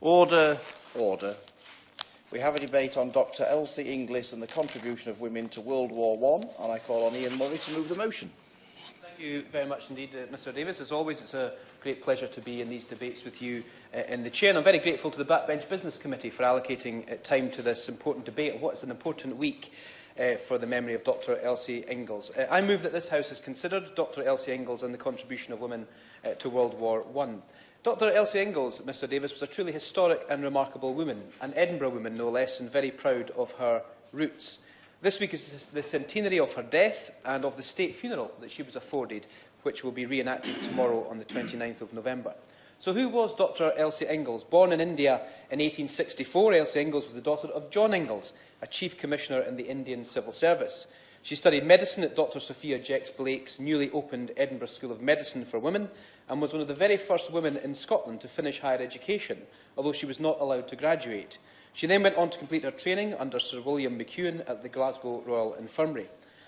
Order. Order. We have a debate on Dr Elsie Inglis and the contribution of women to World War I, and I call on Ian Murray to move the motion. Thank you very much indeed, Mr Davis. As always, it's a great pleasure to be in these debates with you in the Chair. And I'm very grateful to the Backbench Business Committee for allocating time to this important debate of what is an important week for the memory of Dr Elsie Inglis. I move that this House has considered Dr Elsie Inglis and the contribution of women to World War I. Dr Elsie Inglis, Mr Davis, was a truly historic and remarkable woman, an Edinburgh woman no less, and very proud of her roots. This week is the centenary of her death and of the state funeral that she was afforded, which will be reenacted tomorrow on the 29th of November. So who was Dr Elsie Inglis? Born in India in 1864, Elsie Inglis was the daughter of John Inglis, a Chief Commissioner in the Indian Civil Service. She studied medicine at Dr Sophia Jex-Blake's newly opened Edinburgh School of Medicine for Women and was one of the very first women in Scotland to finish higher education, although she was not allowed to graduate. She then went on to complete her training under Sir William McEwen at the Glasgow Royal Infirmary.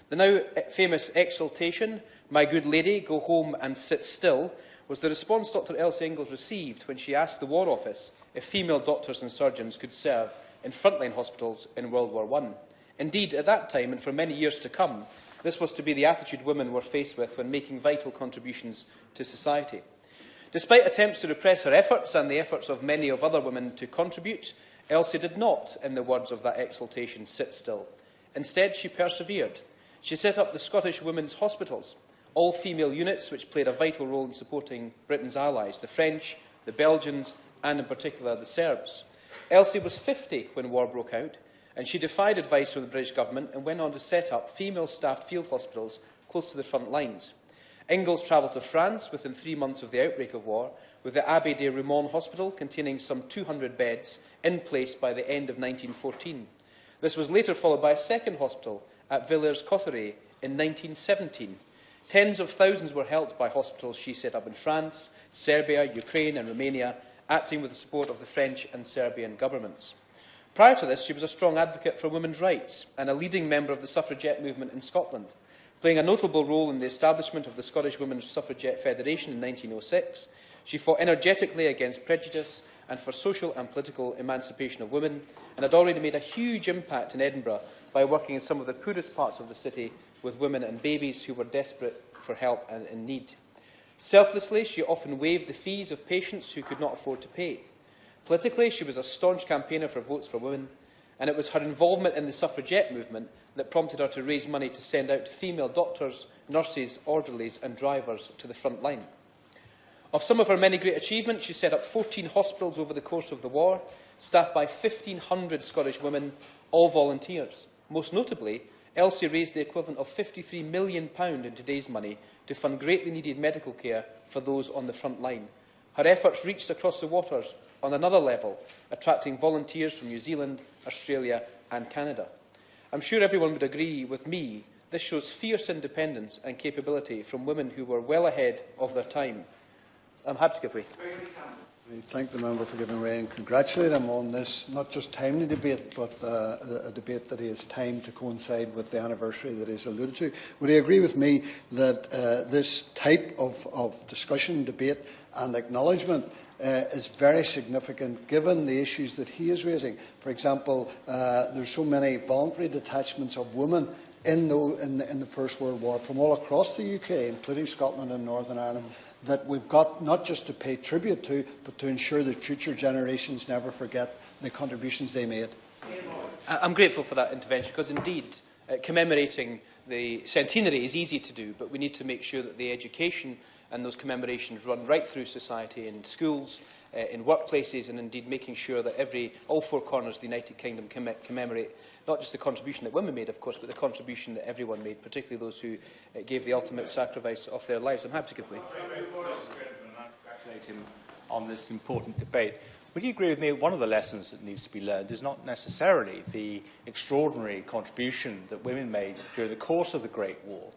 The now famous exultation, "My good lady, go home and sit still," was the response Dr Elsie Inglis received when she asked the War Office if female doctors and surgeons could serve in frontline hospitals in World War I. Indeed, at that time, and for many years to come, this was to be the attitude women were faced with when making vital contributions to society. Despite attempts to repress her efforts and the efforts of many of other women to contribute, Elsie did not, in the words of that exultation, sit still. Instead, she persevered. She set up the Scottish Women's Hospitals, all-female units which played a vital role in supporting Britain's allies, the French, the Belgians, and in particular the Serbs. Elsie was 50 when war broke out, and she defied advice from the British government and went on to set up female-staffed field hospitals close to the front lines. Inglis travelled to France within 3 months of the outbreak of war, with the Abbé de Roumont Hospital containing some 200 beds in place by the end of 1914. This was later followed by a second hospital at Villers-Cotterêts in 1917. Tens of thousands were helped by hospitals she set up in France, Serbia, Ukraine and Romania, acting with the support of the French and Serbian governments. Prior to this, she was a strong advocate for women's rights and a leading member of the suffragette movement in Scotland. Playing a notable role in the establishment of the Scottish Women's Suffragette Federation in 1906, she fought energetically against prejudice and for social and political emancipation of women, and had already made a huge impact in Edinburgh by working in some of the poorest parts of the city with women and babies who were desperate for help and in need. Selflessly, she often waived the fees of patients who could not afford to pay. Politically, she was a staunch campaigner for votes for women, and it was her involvement in the suffragette movement that prompted her to raise money to send out female doctors, nurses, orderlies and drivers to the front line. Of some of her many great achievements, she set up 14 hospitals over the course of the war, staffed by 1,500 Scottish women, all volunteers. Most notably, Elsie raised the equivalent of £53 million in today's money to fund greatly needed medical care for those on the front line. Her efforts reached across the waters on another level, attracting volunteers from New Zealand, Australia and Canada. I'm sure everyone would agree with me this shows fierce independence and capability from women who were well ahead of their time. I'm happy to give way. I thank the member for giving way and congratulate him on this, not just timely debate, but a debate that he has timed to coincide with the anniversary that he has alluded to. Would he agree with me that this type of discussion, debate and acknowledgement is very significant given the issues that he is raising? For example, there are so many voluntary detachments of women in the First World War from all across the UK, including Scotland and Northern Ireland, that we've got not just to pay tribute to, but to ensure that future generations never forget the contributions they made. I'm grateful for that intervention because indeed commemorating the centenary is easy to do, but we need to make sure that the education and those commemorations run right through society, in schools, in workplaces, and indeed making sure that all four corners of the United Kingdom commemorate not just the contribution that women made, of course, but the contribution that everyone made, particularly those who gave the ultimate sacrifice of their lives. I'm happy to give way. I congratulate him on this important debate. Would you agree with me that one of the lessons that needs to be learned is not necessarily the extraordinary contribution that women made during the course of the Great War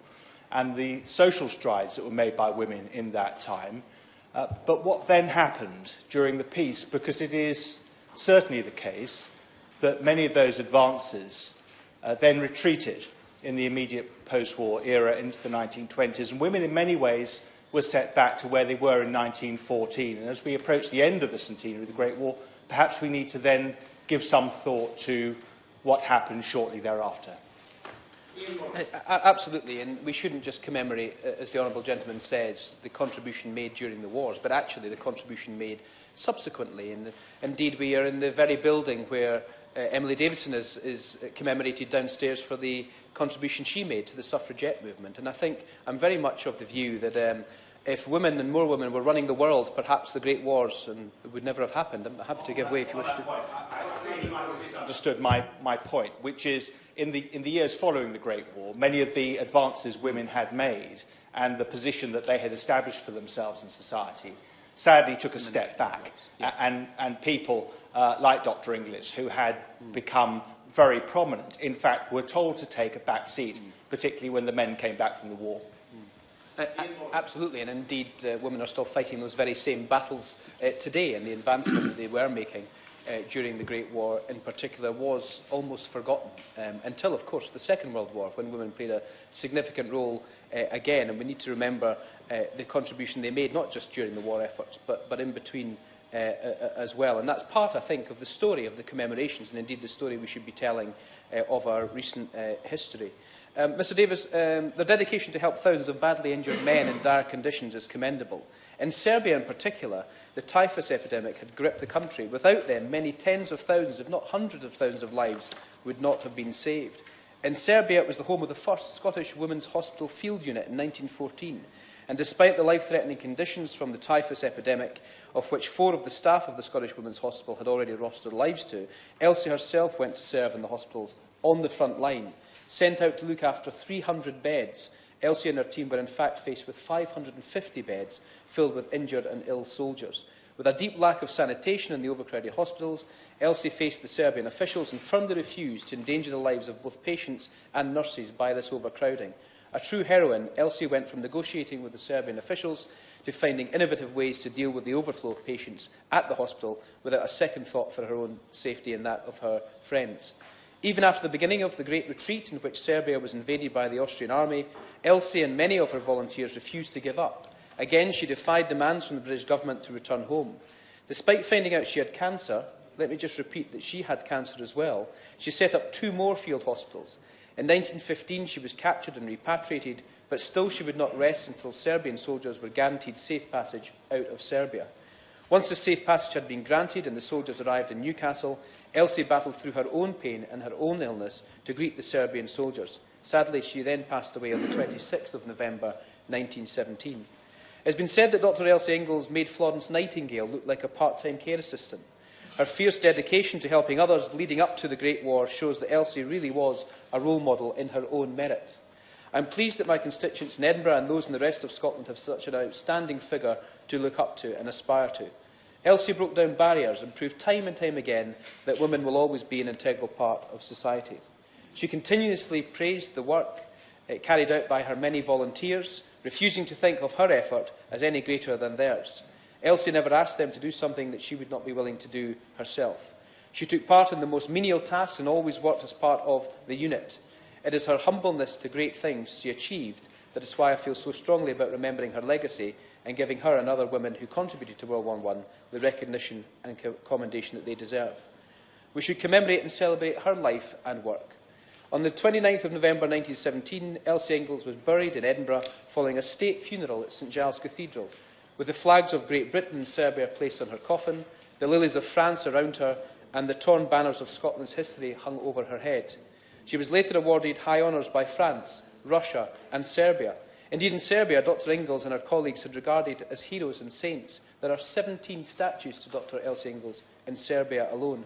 and the social strides that were made by women in that time, but what then happened during the peace, because it is certainly the case that many of those advances then retreated in the immediate post-war era into the 1920s, and women in many ways were set back to where they were in 1914. And as we approach the end of the centenary of the Great War, perhaps we need to then give some thought to what happened shortly thereafter. Absolutely, and we shouldn't just commemorate, as the Honourable Gentleman says, the contribution made during the wars, but actually the contribution made subsequently. And indeed, we are in the very building where Emily Davison is commemorated downstairs for the contribution she made to the suffragette movement. And I think I'm very much of the view that if women and more women were running the world, perhaps the Great Wars would never have happened. I'm happy to give way if you wish to. I think you might have misunderstood my point, which is in the years following the Great War, many of the advances women had made and the position that they had established for themselves in society sadly took a step back. And people like Dr Inglis, who had become very prominent, in fact, were told to take a back seat, particularly when the men came back from the war. Absolutely, and indeed women are still fighting those very same battles today, and the advancement that they were making during the Great War in particular was almost forgotten until, of course, the Second World War, when women played a significant role again, and we need to remember the contribution they made, not just during the war efforts, but in between as well. And that's part, I think, of the story of the commemorations, and indeed the story we should be telling of our recent history. Mr Davis, their dedication to help thousands of badly injured men in dire conditions is commendable. In Serbia in particular, the typhus epidemic had gripped the country. Without them, many tens of thousands, if not hundreds of thousands of lives would not have been saved. In Serbia, it was the home of the first Scottish Women's Hospital Field Unit in 1914. And despite the life-threatening conditions from the typhus epidemic, of which 4 of the staff of the Scottish Women's Hospital had already lost their lives to, Elsie herself went to serve in the hospitals on the front line. Sent out to look after 300 beds, Elsie and her team were in fact faced with 550 beds filled with injured and ill soldiers. With a deep lack of sanitation in the overcrowded hospitals, Elsie faced the Serbian officials and firmly refused to endanger the lives of both patients and nurses by this overcrowding. A true heroine, Elsie went from negotiating with the Serbian officials to finding innovative ways to deal with the overflow of patients at the hospital without a second thought for her own safety and that of her friends. Even after the beginning of the Great Retreat, in which Serbia was invaded by the Austrian army, Elsie and many of her volunteers refused to give up. Again, she defied demands from the British government to return home. Despite finding out she had cancer, let me just repeat that she had cancer as well, she set up 2 more field hospitals. In 1915, she was captured and repatriated, but still she would not rest until Serbian soldiers were guaranteed safe passage out of Serbia. Once the safe passage had been granted and the soldiers arrived in Newcastle, Elsie battled through her own pain and her own illness to greet the Serbian soldiers. Sadly, she then passed away on the 26th of November 1917. It has been said that Dr Elsie Inglis made Florence Nightingale look like a part-time care assistant. Her fierce dedication to helping others leading up to the Great War shows that Elsie really was a role model in her own merit. I am pleased that my constituents in Edinburgh and those in the rest of Scotland have such an outstanding figure to look up to and aspire to. Elsie broke down barriers and proved time and time again that women will always be an integral part of society. She continuously praised the work carried out by her many volunteers, refusing to think of her effort as any greater than theirs. Elsie never asked them to do something that she would not be willing to do herself. She took part in the most menial tasks and always worked as part of the unit. It is her humbleness to great things she achieved that is why I feel so strongly about remembering her legacy and giving her and other women who contributed to World War I the recognition and commendation that they deserve. We should commemorate and celebrate her life and work. On the 29th of November 1917, Elsie Inglis was buried in Edinburgh following a state funeral at St Giles Cathedral, with the flags of Great Britain and Serbia placed on her coffin, the lilies of France around her, and the torn banners of Scotland's history hung over her head. She was later awarded high honours by France, Russia and Serbia. Indeed, in Serbia, Dr Inglis and her colleagues had regarded as heroes and saints. There are 17 statues to Dr Elsie Inglis in Serbia alone.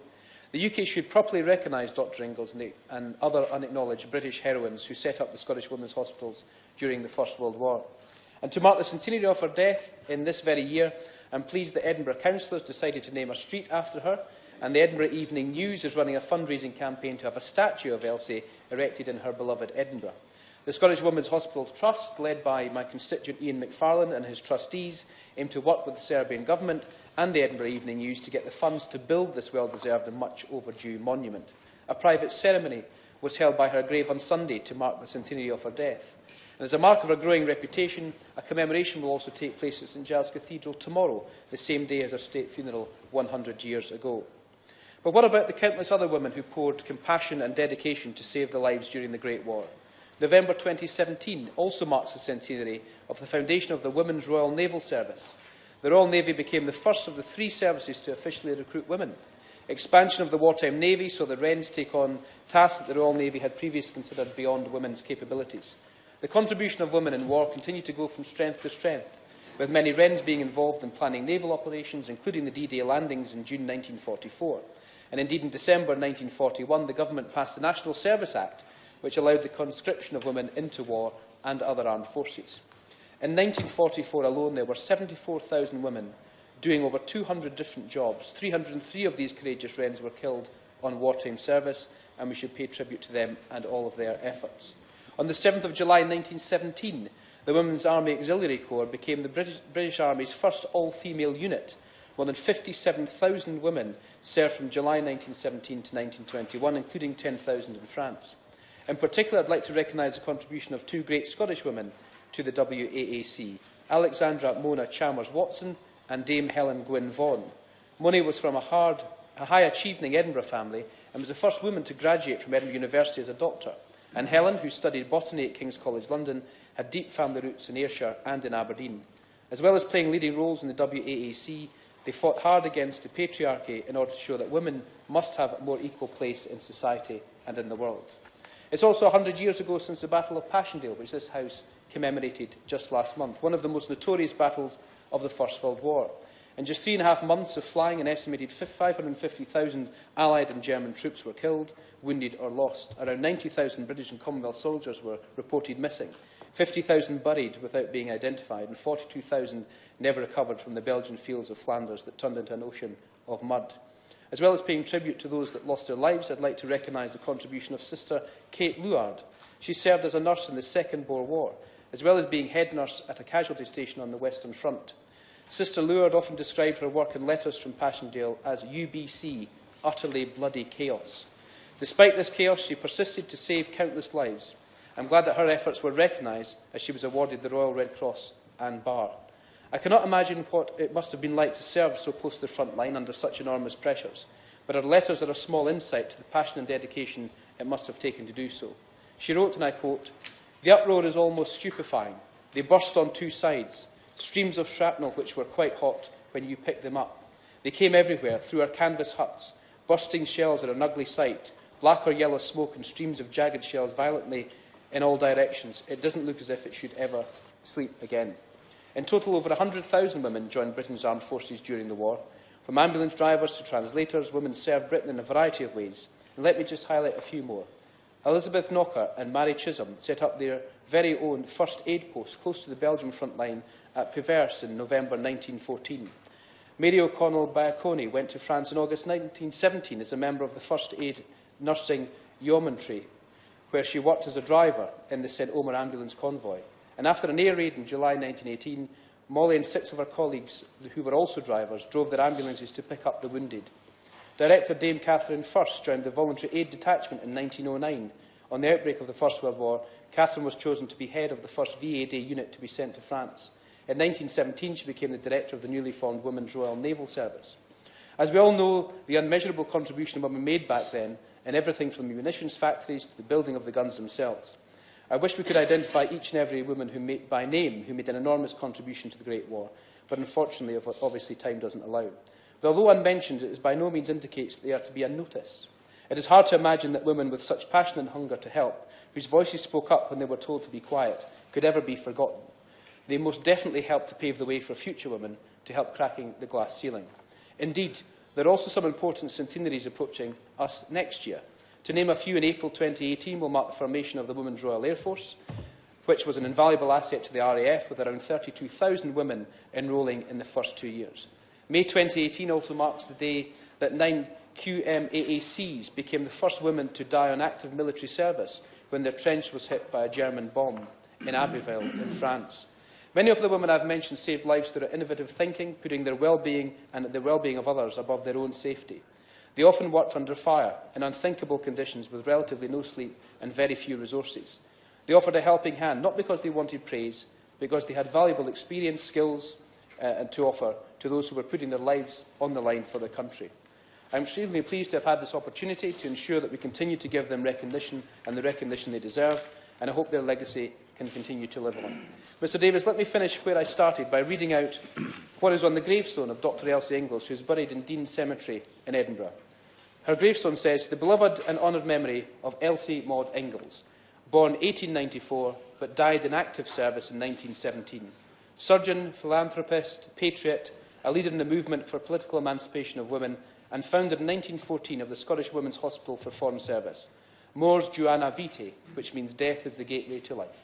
The UK should properly recognise Dr Inglis and other unacknowledged British heroines who set up the Scottish Women's Hospitals during the First World War. And to mark the centenary of her death in this very year, I am pleased that Edinburgh councillors decided to name a street after her, and the Edinburgh Evening News is running a fundraising campaign to have a statue of Elsie erected in her beloved Edinburgh. The Scottish Women's Hospital Trust, led by my constituent Ian McFarlane and his trustees, aim to work with the Serbian government and the Edinburgh Evening News to get the funds to build this well-deserved and much overdue monument. A private ceremony was held by her grave on Sunday to mark the centenary of her death. And as a mark of her growing reputation, a commemoration will also take place at St Giles Cathedral tomorrow, the same day as her state funeral 100 years ago. But what about the countless other women who poured compassion and dedication to save their lives during the Great War? November 2017 also marks the centenary of the foundation of the Women's Royal Naval Service. The Royal Navy became the first of the 3 services to officially recruit women. Expansion of the wartime Navy saw the Wrens take on tasks that the Royal Navy had previously considered beyond women's capabilities. The contribution of women in war continued to go from strength to strength, with many Wrens being involved in planning naval operations, including the D-Day landings in June 1944. And indeed, in December 1941, the government passed the National Service Act, which allowed the conscription of women into war and other armed forces. In 1944 alone, there were 74,000 women doing over 200 different jobs. 303 of these courageous Wrens were killed on wartime service, and we should pay tribute to them and all of their efforts. On the 7th of July 1917, the Women's Army Auxiliary Corps became the British Army's first all-female unit. More than 57,000 women served from July 1917 to 1921, including 10,000 in France. In particular, I'd like to recognise the contribution of 2 great Scottish women to the WAAC, Alexandra Mona Chalmers-Watson and Dame Helen Gwynne Vaughan. Mona was from a high-achieving Edinburgh family and was the first woman to graduate from Edinburgh University as a doctor. And Helen, who studied botany at King's College London, had deep family roots in Ayrshire and in Aberdeen. As well as playing leading roles in the WAAC, they fought hard against the patriarchy in order to show that women must have a more equal place in society and in the world. It's also 100 years ago since the Battle of Passchendaele, which this House commemorated just last month, one of the most notorious battles of the First World War. In just 3.5 months of flying, an estimated 550,000 Allied and German troops were killed, wounded or lost. Around 90,000 British and Commonwealth soldiers were reported missing, 50,000 buried without being identified, and 42,000 never recovered from the Belgian fields of Flanders that turned into an ocean of mud. As well as paying tribute to those that lost their lives, I'd like to recognise the contribution of Sister Kate Luard. She served as a nurse in the Second Boer War, as well as being head nurse at a casualty station on the Western Front. Sister Luard often described her work in letters from Passchendaele as UBC, utterly bloody chaos. Despite this chaos, she persisted to save countless lives. I'm glad that her efforts were recognised as she was awarded the Royal Red Cross and Bar. I cannot imagine what it must have been like to serve so close to the front line under such enormous pressures, but her letters are a small insight to the passion and dedication it must have taken to do so. She wrote, and I quote, "The uproar is almost stupefying. They burst on 2 sides, streams of shrapnel which were quite hot when you picked them up. They came everywhere, through our canvas huts. Bursting shells are an ugly sight, black or yellow smoke and streams of jagged shells violently in all directions. It doesn't look as if it should ever sleep again." In total, over 100,000 women joined Britain's armed forces during the war. From ambulance drivers to translators, women served Britain in a variety of ways. And let me just highlight a few more. Elizabeth Knocker and Mary Chisholm set up their very own first aid post close to the Belgian front line at Pevers in November 1914. Mary O'Connell Biaconi went to France in August 1917 as a member of the First Aid Nursing Yeomanry, where she worked as a driver in the St Omer ambulance convoy. And after an air raid in July 1918, Molly and 6 of her colleagues, who were also drivers, drove their ambulances to pick up the wounded. Director Dame Catherine First joined the Voluntary Aid Detachment in 1909. On the outbreak of the First World War, Catherine was chosen to be head of the first VA Day unit to be sent to France. In 1917, she became the director of the newly formed Women's Royal Naval Service. As we all know, the unmeasurable contribution women made back then, in everything from the munitions factories to the building of the guns themselves. I wish we could identify each and every woman by name who made an enormous contribution to the Great War, but unfortunately, obviously, time doesn't allow. But although unmentioned, it by no means indicates they are to be unnoticed. It is hard to imagine that women with such passion and hunger to help, whose voices spoke up when they were told to be quiet, could ever be forgotten. They most definitely helped to pave the way for future women to help cracking the glass ceiling. Indeed, there are also some important centenaries approaching us next year. To name a few, in April 2018 will mark the formation of the Women's Royal Air Force, which was an invaluable asset to the RAF, with around 32,000 women enrolling in the first 2 years. May 2018 also marks the day that 9 QMAACs became the first women to die on active military service when their trench was hit by a German bomb in Abbeville in France. Many of the women I've mentioned saved lives through innovative thinking, putting their well-being and the well-being of others above their own safety. They often worked under fire in unthinkable conditions with relatively no sleep and very few resources. They offered a helping hand, not because they wanted praise, but because they had valuable experience, skills and to offer to those who were putting their lives on the line for their country. I am extremely pleased to have had this opportunity to ensure that we continue to give them recognition and the recognition they deserve, and I hope their legacy can continue to live on. Mr Davies, let me finish where I started by reading out what is on the gravestone of Dr Elsie Inglis, who is buried in Dean Cemetery in Edinburgh. Her gravestone says, "The beloved and honoured memory of Elsie Maud Inglis, born 1894 but died in active service in 1917. Surgeon, philanthropist, patriot, a leader in the movement for political emancipation of women, and founder in 1914 of the Scottish Women's Hospital for Foreign Service. Mors Juana Vitae, which means death is the gateway to life."